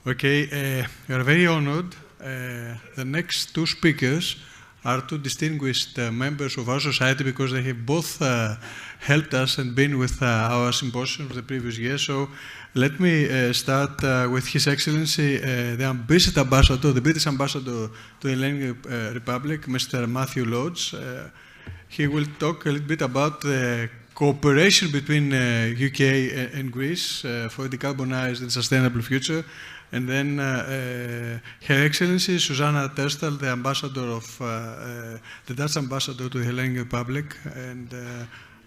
Okay, we are very honored. The next two speakers are two distinguished members of our society because they have both helped us and been with our symposium the previous year. So let me start with His Excellency, the ambassador, the British ambassador to the Hellenic Republic, Mr. Matthew Lodge. He will talk a little bit about the cooperation between UK and Greece for a decarbonized and sustainable future. And then Her Excellency Susanna Terstal, the ambassador of the Dutch ambassador to the Hellenic Republic, and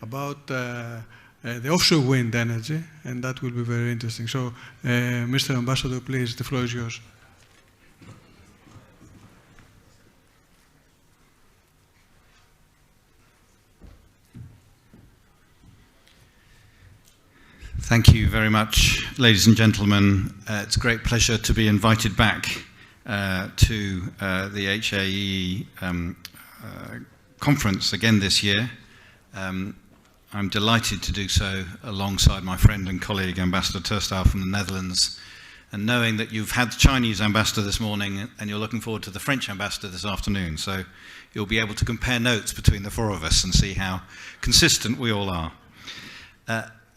about the offshore wind energy, and that will be very interesting. So, Mr. Ambassador, please, the floor is yours. Thank you very much, ladies and gentlemen. It's a great pleasure to be invited back to the HAE conference again this year. I'm delighted to do so alongside my friend and colleague, Ambassador Terstal from the Netherlands, and knowing that you've had the Chinese ambassador this morning and you're looking forward to the French ambassador this afternoon. So you'll be able to compare notes between the four of us and see how consistent we all are.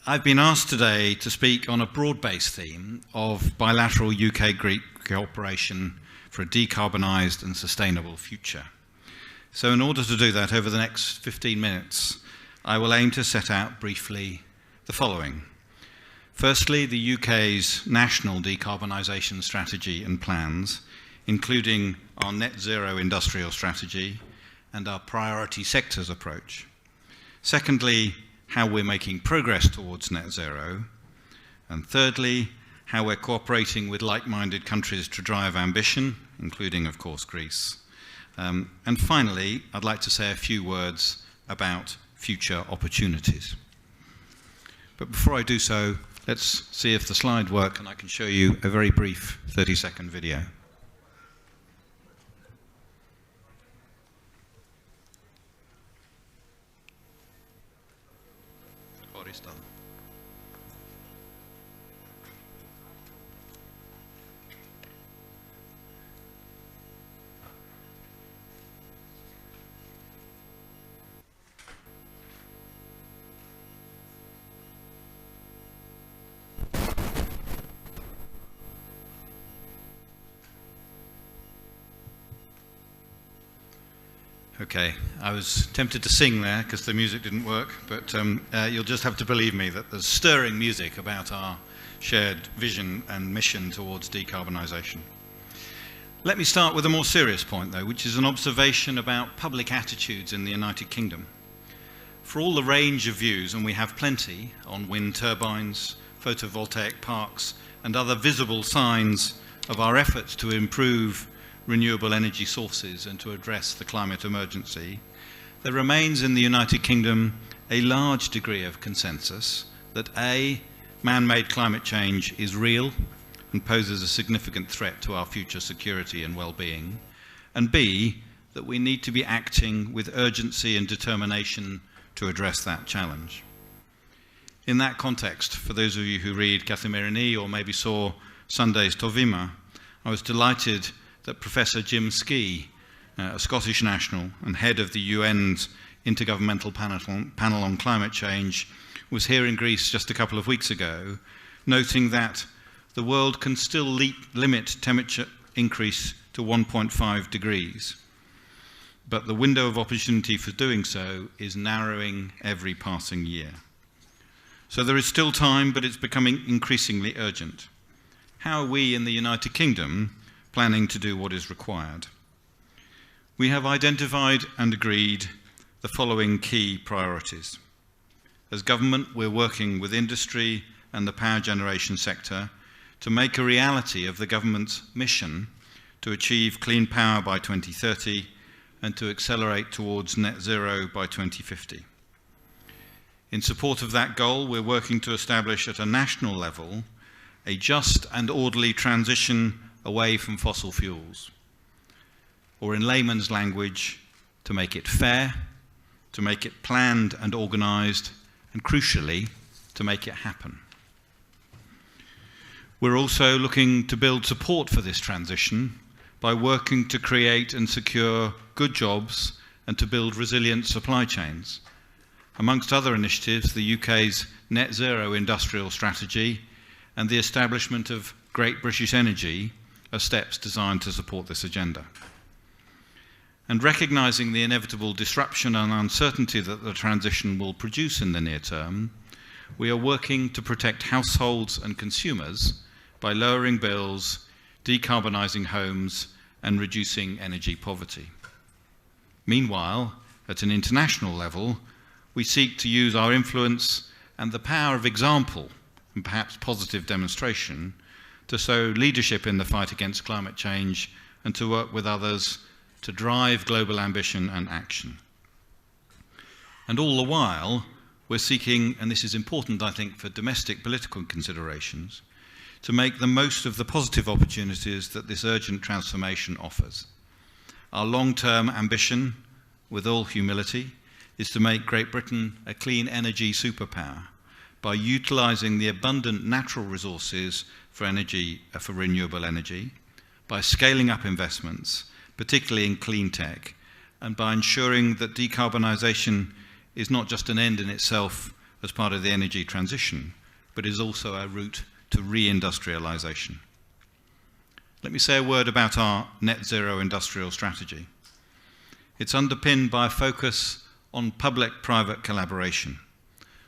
I've been asked today to speak on a broad-based theme of bilateral UK-Greek cooperation for a decarbonised and sustainable future. So in order to do that, over the next 15 minutes, I will aim to set out briefly the following. Firstly, the UK's national decarbonisation strategy and plans, including our net zero industrial strategy and our priority sectors approach. Secondly, how we're making progress towards net zero, and thirdly, how we're cooperating with like-minded countries to drive ambition, including, of course, Greece. And finally, I'd like to say a few words about future opportunities. But before I do so, let's see if the slides work and I can show you a very brief 30-second video. Okay, I was tempted to sing there because the music didn't work, but you'll just have to believe me that there's stirring music about our shared vision and mission towards decarbonisation. Let me start with a more serious point, though, which is an observation about public attitudes in the United Kingdom. For all the range of views, and we have plenty, on wind turbines, photovoltaic parks, and other visible signs of our efforts to improve renewable energy sources and to address the climate emergency, there remains in the United Kingdom a large degree of consensus that A, man-made climate change is real and poses a significant threat to our future security and well-being, and B, that we need to be acting with urgency and determination to address that challenge. In that context, for those of you who read Kathimerini or maybe saw Sunday's Tovima, I was delighted that Professor Jim Skee, a Scottish national and head of the UN's Intergovernmental Panel on Climate Change, was here in Greece just a couple of weeks ago, noting that the world can still limit temperature increase to 1.5 degrees, but the window of opportunity for doing so is narrowing every passing year. So there is still time, but it's becoming increasingly urgent. How are we in the United Kingdom planning to do what is required? We have identified and agreed the following key priorities. As government, we're working with industry and the power generation sector to make a reality of the government's mission to achieve clean power by 2030 and to accelerate towards net zero by 2050. In support of that goal, we're working to establish at a national level a just and orderly transition away from fossil fuels, or in layman's language, to make it fair, to make it planned and organised, and crucially, to make it happen. We're also looking to build support for this transition by working to create and secure good jobs and to build resilient supply chains. Amongst other initiatives, the UK's net zero industrial strategy and the establishment of Great British Energy are steps designed to support this agenda. And recognising the inevitable disruption and uncertainty that the transition will produce in the near term, we are working to protect households and consumers by lowering bills, decarbonising homes, and reducing energy poverty. Meanwhile, at an international level, we seek to use our influence and the power of example, and perhaps positive demonstration, to show leadership in the fight against climate change and to work with others to drive global ambition and action. And all the while, we're seeking, and this is important, I think, for domestic political considerations, to make the most of the positive opportunities that this urgent transformation offers. Our long-term ambition, with all humility, is to make Great Britain a clean energy superpower by utilising the abundant natural resources for energy, for renewable energy, by scaling up investments, particularly in clean tech, and by ensuring that decarbonisation is not just an end in itself as part of the energy transition, but is also a route to re-industrialisation. Let me say a word about our net zero industrial strategy. It's underpinned by a focus on public-private collaboration,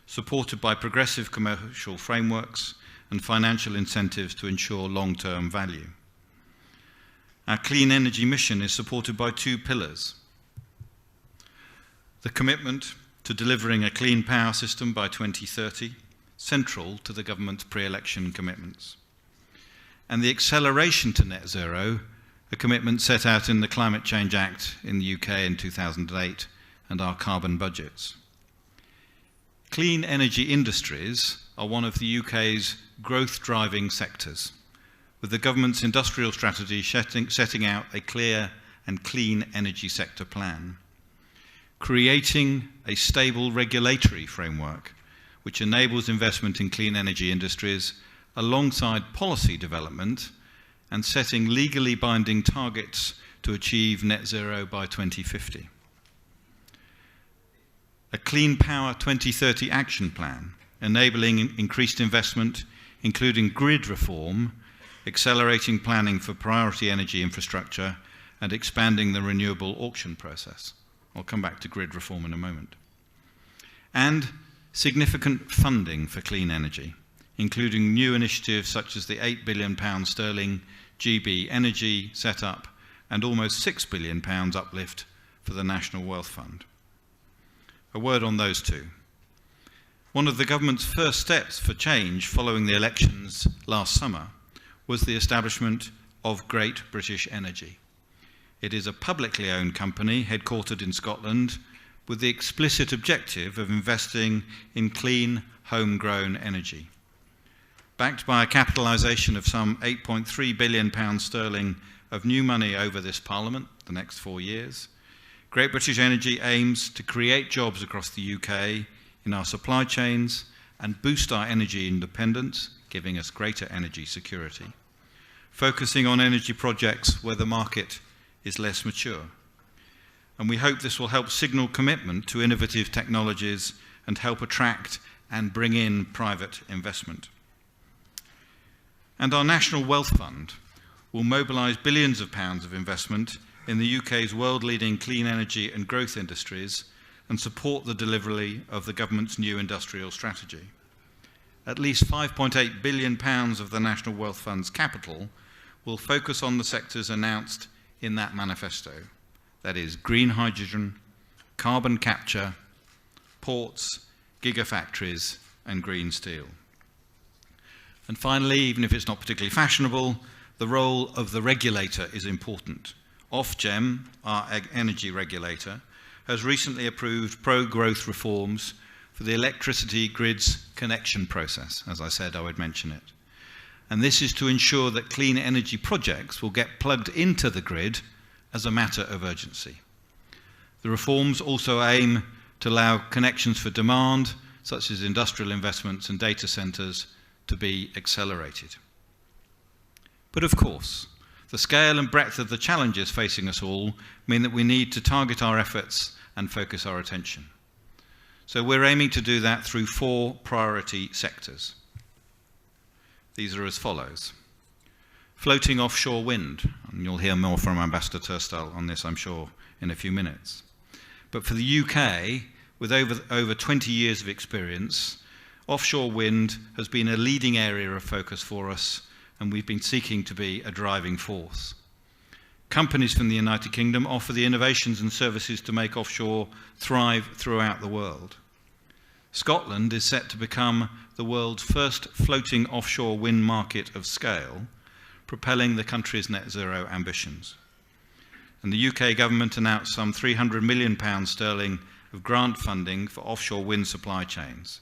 supported by progressive commercial frameworks and financial incentives to ensure long-term value. Our clean energy mission is supported by two pillars: the commitment to delivering a clean power system by 2030, central to the government's pre-election commitments, and the acceleration to net zero, a commitment set out in the Climate Change Act in the UK in 2008 and our carbon budgets. Clean energy industries are one of the UK's growth-driving sectors, with the government's industrial strategy setting out a clear and clean energy sector plan, creating a stable regulatory framework which enables investment in clean energy industries alongside policy development and setting legally binding targets to achieve net zero by 2050. A Clean Power 2030 action plan enabling increased investment, including grid reform, accelerating planning for priority energy infrastructure, and expanding the renewable auction process. I'll come back to grid reform in a moment. And significant funding for clean energy, including new initiatives such as the £8 billion GB Energy setup and almost £6 billion uplift for the National Wealth Fund. A word on those two. One of the government's first steps for change following the elections last summer was the establishment of Great British Energy. It is a publicly owned company headquartered in Scotland with the explicit objective of investing in clean, homegrown energy. Backed by a capitalisation of some £8.3 billion sterling of new money over this Parliament, the next 4 years, Great British Energy aims to create jobs across the UK in our supply chains and boost our energy independence, giving us greater energy security, focusing on energy projects where the market is less mature. And we hope this will help signal commitment to innovative technologies and help attract and bring in private investment. And our National Wealth Fund will mobilise billions of pounds of investment in the UK's world-leading clean energy and growth industries and support the delivery of the government's new industrial strategy. At least £5.8 billion of the National Wealth Fund's capital will focus on the sectors announced in that manifesto. That is green hydrogen, carbon capture, ports, gigafactories, and green steel. And finally, even if it's not particularly fashionable, the role of the regulator is important. Ofgem, our energy regulator, has recently approved pro-growth reforms for the electricity grid's connection process. As I said, I would mention it. And this is to ensure that clean energy projects will get plugged into the grid as a matter of urgency. The reforms also aim to allow connections for demand, such as industrial investments and data centres, to be accelerated. But of course, the scale and breadth of the challenges facing us all mean that we need to target our efforts and focus our attention. So we're aiming to do that through 4 priority sectors. These are as follows. Floating offshore wind, and you'll hear more from Ambassador Turstall on this, I'm sure, in a few minutes. But for the UK, with over 20 years of experience, offshore wind has been a leading area of focus for us, and we've been seeking to be a driving force. Companies from the United Kingdom offer the innovations and services to make offshore thrive throughout the world. Scotland is set to become the world's first floating offshore wind market of scale, propelling the country's net zero ambitions. And the UK government announced some £300 million of grant funding for offshore wind supply chains.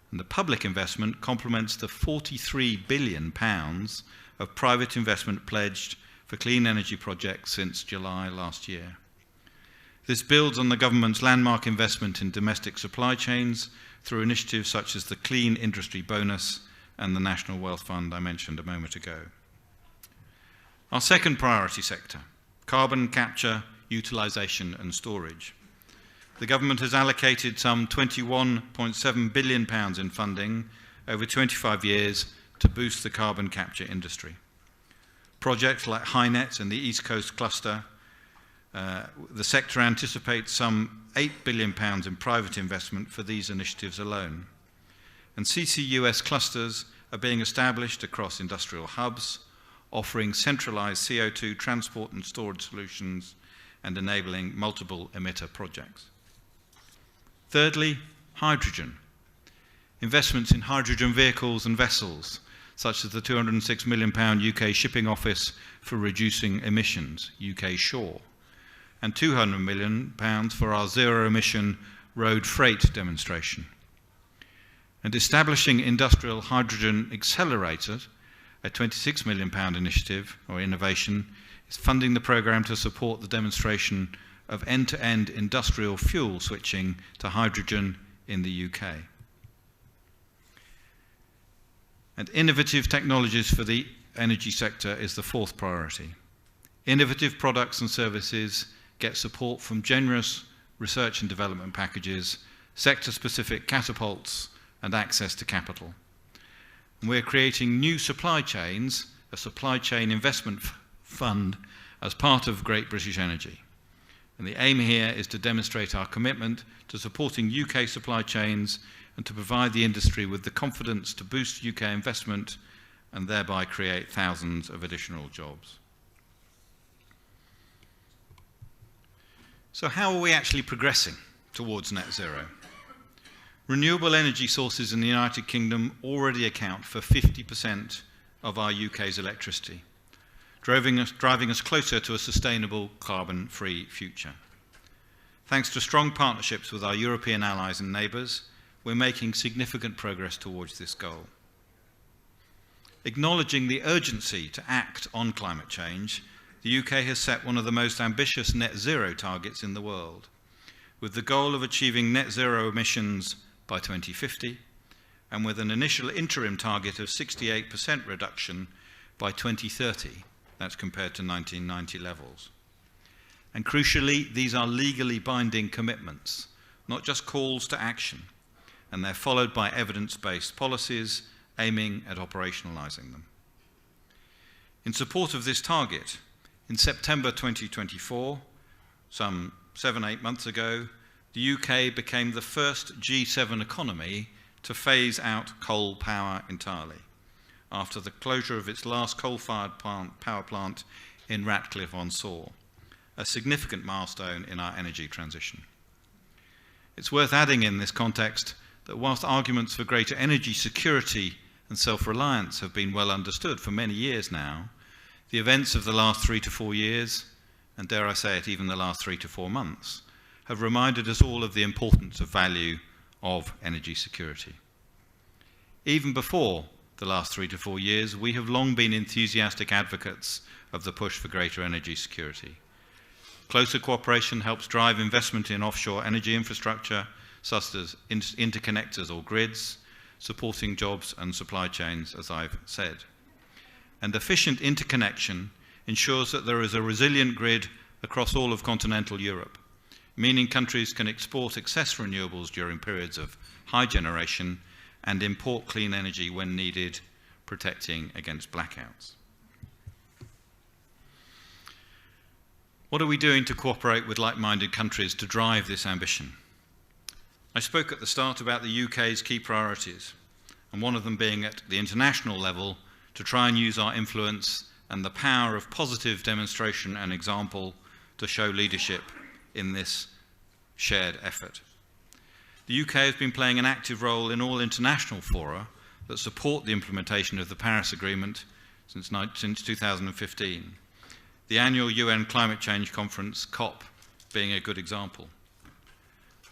And the public investment complements the £43 billion of private investment pledged for clean energy projects since July last year. This builds on the government's landmark investment in domestic supply chains through initiatives such as the Clean Industry Bonus and the National Wealth Fund I mentioned a moment ago. Our second priority sector, carbon capture, utilisation and storage. The government has allocated some £21.7 billion in funding over 25 years to boost the carbon capture industry. Projects like HyNet and the East Coast Cluster, the sector anticipates some £8 billion in private investment for these initiatives alone. And CCUS clusters are being established across industrial hubs, offering centralised CO2 transport and storage solutions and enabling multiple emitter projects. Thirdly, hydrogen. Investments in hydrogen vehicles and vessels, such as the £206 million UK Shipping Office for Reducing Emissions, UK Shore, and £200 million for our zero-emission road freight demonstration. And establishing Industrial Hydrogen Accelerator, a £26 million initiative or innovation, is funding the programme to support the demonstration of end-to-end industrial fuel switching to hydrogen in the UK. And innovative technologies for the energy sector is the 4th priority. Innovative products and services get support from generous research and development packages, sector-specific catapults, and access to capital. And we're creating new supply chains, a supply chain investment fund, as part of Great British Energy. And the aim here is to demonstrate our commitment to supporting UK supply chains and to provide the industry with the confidence to boost UK investment and thereby create thousands of additional jobs. So how are we actually progressing towards net zero? Renewable energy sources in the United Kingdom already account for 50% of our UK's electricity, driving us closer to a sustainable carbon-free future. Thanks to strong partnerships with our European allies and neighbours, we're making significant progress towards this goal. Acknowledging the urgency to act on climate change, the UK has set one of the most ambitious net zero targets in the world, with the goal of achieving net zero emissions by 2050, and with an initial interim target of 68% reduction by 2030, that's compared to 1990 levels. And crucially, these are legally binding commitments, not just calls to action, and they're followed by evidence-based policies aiming at operationalising them. In support of this target, in September 2024, some 7-8 months ago, the UK became the first G7 economy to phase out coal power entirely, after the closure of its last coal-fired power plant in Ratcliffe-on-Soar, a significant milestone in our energy transition. It's worth adding in this context that whilst arguments for greater energy security and self-reliance have been well understood for many years now, the events of the last 3 to 4 years, and dare I say it, even the last 3 to 4 months, have reminded us all of the importance of value of energy security. Even before the last 3 to 4 years, we have long been enthusiastic advocates of the push for greater energy security. Closer cooperation helps drive investment in offshore energy infrastructure, such as interconnectors or grids, supporting jobs and supply chains, as I've said. and efficient interconnection ensures that there is a resilient grid across all of continental Europe, meaning countries can export excess renewables during periods of high generation and import clean energy when needed, protecting against blackouts. What are we doing to cooperate with like-minded countries to drive this ambition? I spoke at the start about the UK's key priorities, and one of them being at the international level to try and use our influence and the power of positive demonstration and example to show leadership in this shared effort. The UK has been playing an active role in all international fora that support the implementation of the Paris Agreement since 2015. The annual UN Climate Change Conference, COP, being a good example.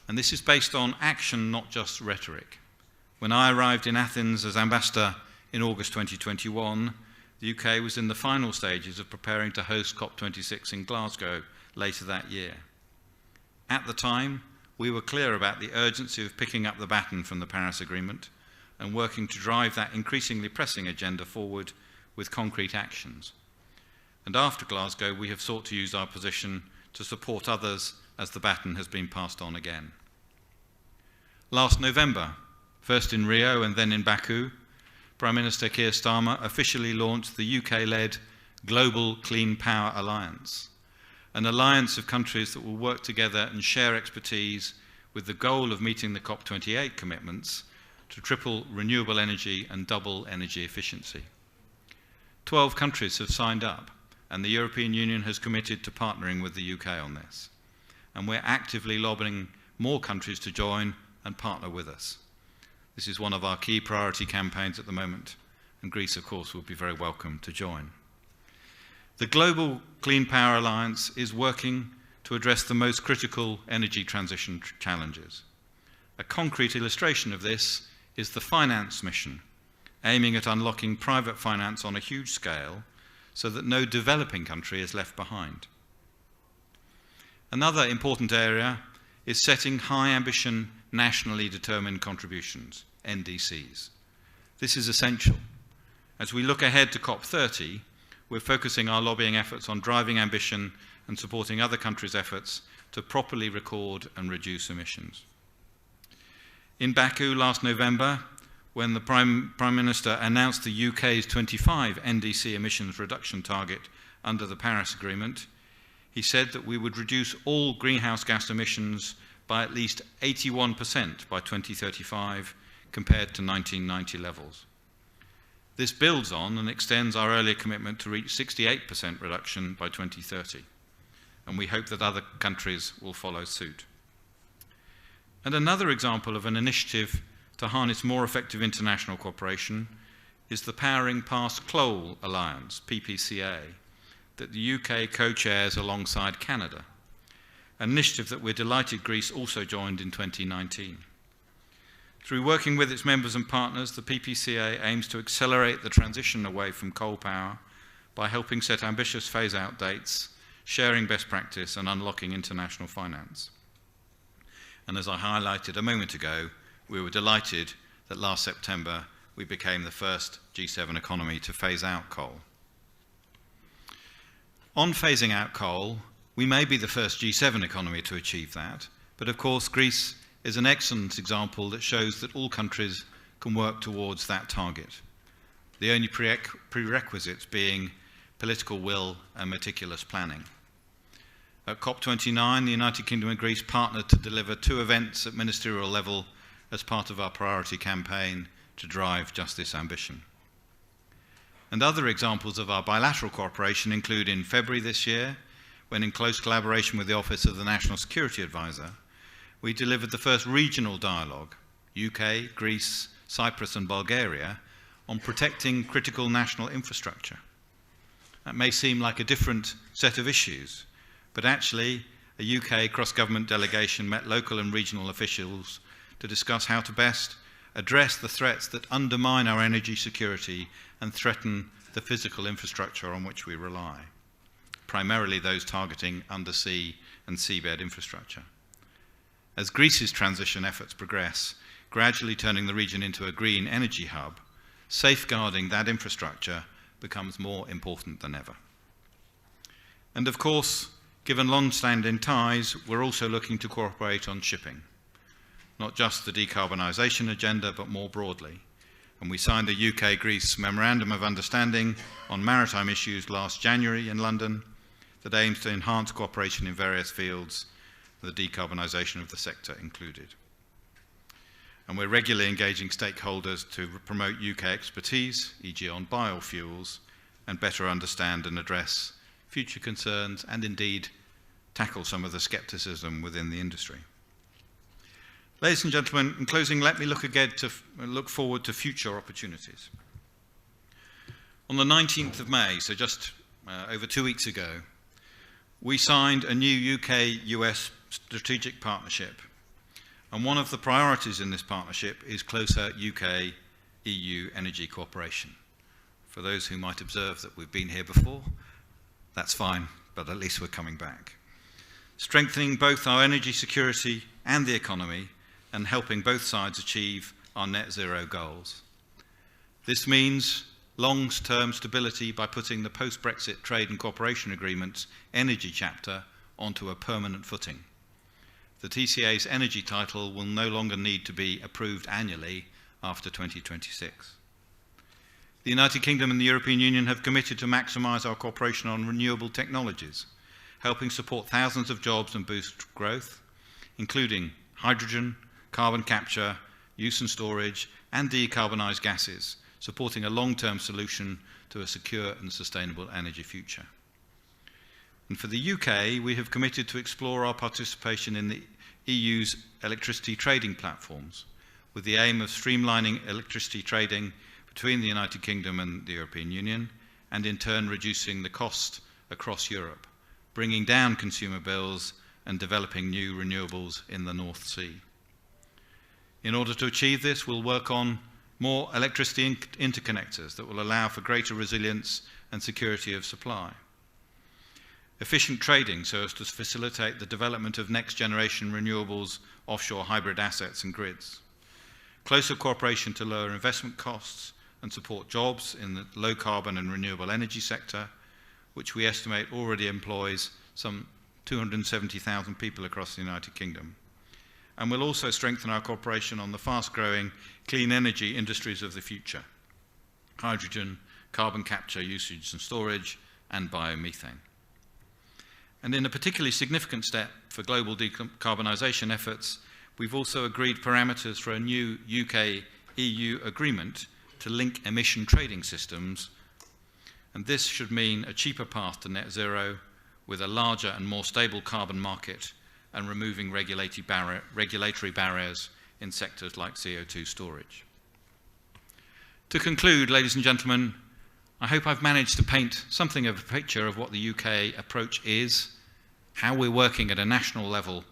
And this is based on action, not just rhetoric. When I arrived in Athens as ambassador in August 2021, the UK was in the final stages of preparing to host COP26 in Glasgow later that year. At the time, we were clear about the urgency of picking up the baton from the Paris Agreement and working to drive that increasingly pressing agenda forward with concrete actions. And after Glasgow, we have sought to use our position to support others as the baton has been passed on again. Last November, first in Rio and then in Baku, Prime Minister Keir Starmer officially launched the UK-led Global Clean Power Alliance, an alliance of countries that will work together and share expertise with the goal of meeting the COP28 commitments to triple renewable energy and double energy efficiency. 12 countries have signed up, and the European Union has committed to partnering with the UK on this. And we're actively lobbying more countries to join and partner with us. This is one of our key priority campaigns at the moment, and Greece, of course, will be very welcome to join. The Global Clean Power Alliance is working to address the most critical energy transition challenges. A concrete illustration of this is the finance mission, aiming at unlocking private finance on a huge scale so that no developing country is left behind. Another important area is setting high ambition nationally determined contributions, NDCs. This is essential. As we look ahead to COP30, we're focusing our lobbying efforts on driving ambition and supporting other countries' efforts to properly record and reduce emissions. In Baku last November, when the Prime Minister announced the UK's 25 NDC emissions reduction target under the Paris Agreement, he said that we would reduce all greenhouse gas emissions by at least 81% by 2035 compared to 1990 levels. This builds on and extends our earlier commitment to reach 68% reduction by 2030, and we hope that other countries will follow suit. And another example of an initiative to harness more effective international cooperation is the Powering Past Coal Alliance, PPCA, that the UK co-chairs alongside Canada, an initiative that we're delighted Greece also joined in 2019. Through working with its members and partners, the PPCA aims to accelerate the transition away from coal power by helping set ambitious phase-out dates, sharing best practice and unlocking international finance. And as I highlighted a moment ago, we were delighted that last September we became the first G7 economy to phase out coal. On phasing out coal, we may be the first G7 economy to achieve that, but of course Greece is an excellent example that shows that all countries can work towards that target, the only prerequisites being political will and meticulous planning. At COP29, the United Kingdom and Greece partnered to deliver 2 events at ministerial level as part of our priority campaign to drive just this ambition. And other examples of our bilateral cooperation include in February this year, when in close collaboration with the Office of the National Security Advisor, we delivered the first regional dialogue, UK, Greece, Cyprus and Bulgaria, on protecting critical national infrastructure. That may seem like a different set of issues, but actually a UK cross-government delegation met local and regional officials to discuss how to best address the threats that undermine our energy security and threaten the physical infrastructure on which we rely, primarily those targeting undersea and seabed infrastructure. As Greece's transition efforts progress, gradually turning the region into a green energy hub, safeguarding that infrastructure becomes more important than ever. And of course, given long-standing ties, we're also looking to cooperate on shipping, not just the decarbonisation agenda, but more broadly. And we signed a UK-Greece Memorandum of Understanding on maritime issues last January in London that aims to enhance cooperation in various fields, the decarbonisation of the sector included. And we're regularly engaging stakeholders to promote UK expertise, e.g. on biofuels, and better understand and address future concerns and indeed tackle some of the scepticism within the industry. Ladies and gentlemen, in closing, let me look forward to future opportunities. On the 19th of May, so just over 2 weeks ago, we signed a new UK-US strategic partnership. And one of the priorities in this partnership is closer UK-EU energy cooperation. For those who might observe that we've been here before, that's fine, but at least we're coming back. Strengthening both our energy security and the economy, and helping both sides achieve our net zero goals. This means long-term stability by putting the post-Brexit trade and cooperation agreement's energy chapter onto a permanent footing. The TCA's energy title will no longer need to be approved annually after 2026. The United Kingdom and the European Union have committed to maximise our cooperation on renewable technologies, helping support thousands of jobs and boost growth, including hydrogen, carbon capture, use and storage, and decarbonised gases, supporting a long-term solution to a secure and sustainable energy future. And for the UK, we have committed to explore our participation in the EU's electricity trading platforms, with the aim of streamlining electricity trading between the United Kingdom and the European Union, and in turn reducing the cost across Europe, bringing down consumer bills and developing new renewables in the North Sea. In order to achieve this, we'll work on more electricity interconnectors that will allow for greater resilience and security of supply. Efficient trading so as to facilitate the development of next-generation renewables, offshore hybrid assets and grids. Closer cooperation to lower investment costs and support jobs in the low-carbon and renewable energy sector, which we estimate already employs some 270,000 people across the United Kingdom. And we'll also strengthen our cooperation on the fast-growing clean energy industries of the future: hydrogen, carbon capture, usage and storage, and biomethane. And in a particularly significant step for global decarbonisation efforts, we've also agreed parameters for a new UK-EU agreement to link emission trading systems, and this should mean a cheaper path to net zero with a larger and more stable carbon market and removing regulatory barriers in sectors like CO2 storage. To conclude, ladies and gentlemen, I hope I've managed to paint something of a picture of what the UK approach is, how we're working at a national level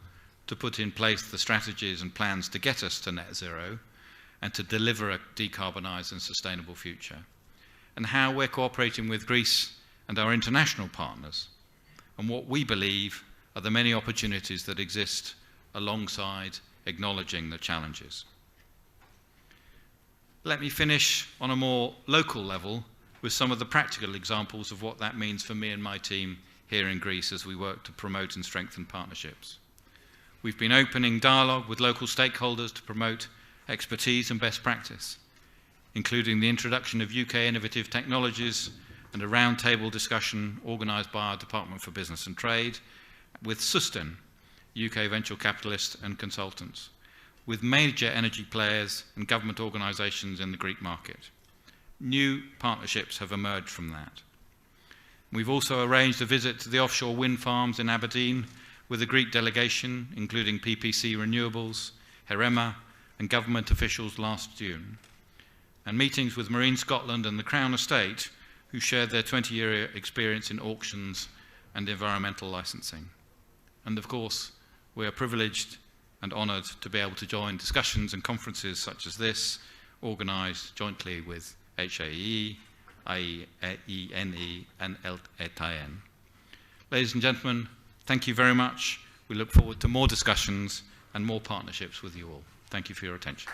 to put in place the strategies and plans to get us to net zero and to deliver a decarbonised and sustainable future, and how we're cooperating with Greece and our international partners, and what we believe are the many opportunities that exist alongside acknowledging the challenges. Let me finish on a more local level with some of the practical examples of what that means for me and my team here in Greece as we work to promote and strengthen partnerships. We've been opening dialogue with local stakeholders to promote expertise and best practice, including the introduction of UK innovative technologies and a roundtable discussion organised by our Department for Business and Trade with Sustain, UK venture capitalists and consultants, with major energy players and government organisations in the Greek market. New partnerships have emerged from that. We've also arranged a visit to the offshore wind farms in Aberdeen with a Greek delegation, including PPC Renewables, Herema, and government officials last June, and meetings with Marine Scotland and the Crown Estate, who shared their 20-year experience in auctions and environmental licensing. And of course, we are privileged and honoured to be able to join discussions and conferences such as this, organised jointly with HAE, IENE, and ETAN. Ladies and gentlemen, thank you very much. We look forward to more discussions and more partnerships with you all. Thank you for your attention.